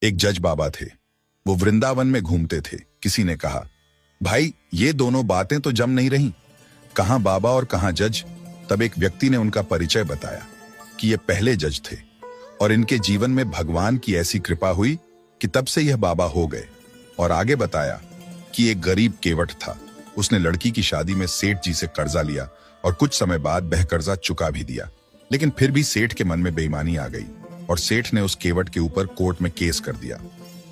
एक जज बाबा थे। वो वृंदावन में घूमते थे। किसी ने कहा, भाई ये दोनों बातें तो जम नहीं रही, कहां बाबा और कहां जज। तब एक व्यक्ति ने उनका परिचय बताया कि ये पहले जज थे और इनके जीवन में भगवान की ऐसी कृपा हुई कि तब से यह बाबा हो गए। और आगे बताया कि एक गरीब केवट था। उसने लड़की की शादी में सेठ जी से कर्जा लिया और कुछ समय बाद वह कर्जा चुका भी दिया, लेकिन फिर भी सेठ के मन में बेईमानी आ गई और सेठ ने उस केवट के ऊपर कोर्ट में केस कर दिया।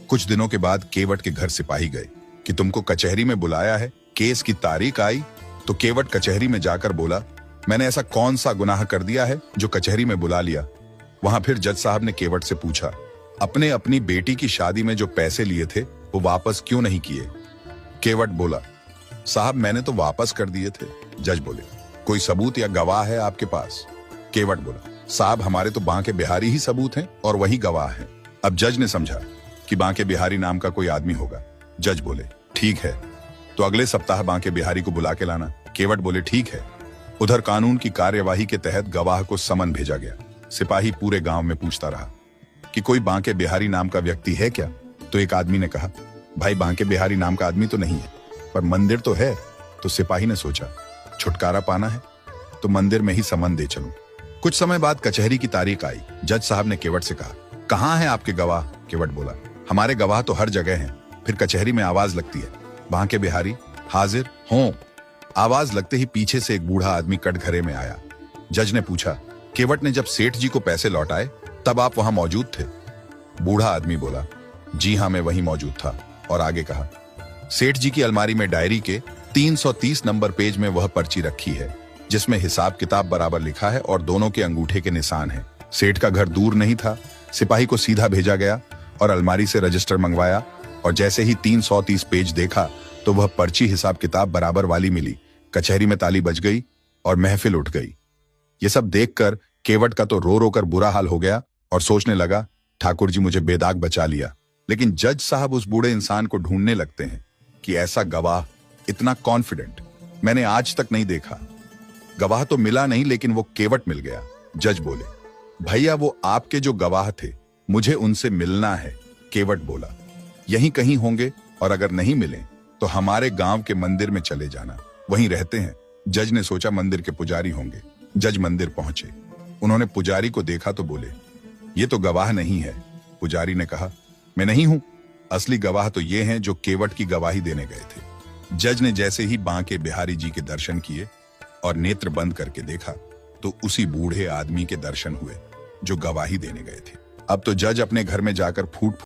कुछ दिनों के बाद केवट के घर सिपाही गए कि तुमको कचहरी में बुलाया है। केस की तारीख आई तो केवट कचहरी में जाकर बोला, मैंने ऐसा कौन सा गुनाह कर दिया है जो कचहरी में बुला लिया। वहां फिर जज साहब ने केवट से पूछा, अपने अपनी बेटी की शादी में जो पैसे लिए थे वो वापस क्यों नहीं किए। केवट बोला, साहब मैंने तो वापस कर दिए थे। जज बोले, कोई सबूत या गवाह है आपके पास। केवट बोला, साहब हमारे तो बांके बिहारी ही सबूत हैं और वही गवाह हैं। अब जज ने समझा कि बांके बिहारी नाम का कोई आदमी होगा। जज बोले, ठीक है, तो अगले सप्ताह बांके बिहारी को बुला के लाना। केवट बोले, ठीक है। उधर कानून की कार्यवाही के तहत गवाह को समन भेजा गया। सिपाही पूरे गांव में पूछता रहा कि कोई बांके बिहारी नाम का व्यक्ति है क्या। तो एक आदमी ने कहा, भाई बांके बिहारी नाम का आदमी तो नहीं है, पर मंदिर तो है। तो सिपाही ने सोचा, छुटकारा पाना है तो मंदिर में ही समन दे चलूं। कुछ समय बाद कचहरी की तारीख आई। जज साहब ने केवट से कहा, कहां है आपके गवाह। केवट बोला, हमारे गवाह तो हर जगह हैं। फिर कचहरी में आवाज लगती है, बांके बिहारी हाजिर हों। आवाज लगते ही पीछे से एक बूढ़ा आदमी कटघरे में आया। जज ने पूछा, केवट ने जब सेठ जी को पैसे लौटाए तब आप वहां मौजूद थे। बूढ़ा आदमी बोला, जी हां मैं वहीं मौजूद था। और आगे कहा, सेठ जी की अलमारी में डायरी के 330 नंबर पेज में वह पर्ची रखी है जिसमें हिसाब किताब बराबर लिखा है और दोनों के अंगूठे के निशान हैं। सेठ का घर दूर नहीं था। सिपाही को सीधा भेजा गया और अलमारी से रजिस्टर मंगवाया और जैसे ही 330 पेज देखा तो वह पर्ची हिसाब किताब बराबर वाली मिली। कचहरी में ताली बज गई और महफिल उठ गई। ये सब देखकर केवट का तो रो रो कर बुरा हाल हो गया और सोचने लगा, ठाकुर जी मुझे बेदाग बचा लिया। लेकिन जज साहब उस बूढ़े इंसान को ढूंढने लगते हैं कि ऐसा गवाह इतना कॉन्फिडेंट मैंने आज तक नहीं देखा। गवाह तो मिला नहीं लेकिन वो केवट मिल गया। जज बोले, भैया वो आपके जो गवाह थे मुझे उनसे मिलना है। केवट बोला, यहीं कहीं होंगे और अगर नहीं मिले तो हमारे गांव के मंदिर में चले जाना, वहीं रहते हैं। जज ने सोचा मंदिर के पुजारी होंगे। जज मंदिर पहुंचे। उन्होंने पुजारी को देखा तो बोले, ये तो गवाह नहीं है। पुजारी ने कहा, मैं नहीं हूं, असली गवाह तो ये हैं जो केवट की गवाही देने गए थे। जज ने जैसे ही बांके बिहारी जी के दर्शन किए और नेत्र बंद करके देखा तो उसी बूढ़े आदमी के दर्शन हुए जो गवाही देने गए थे। अब तो जज अपने घर में जाकर फूट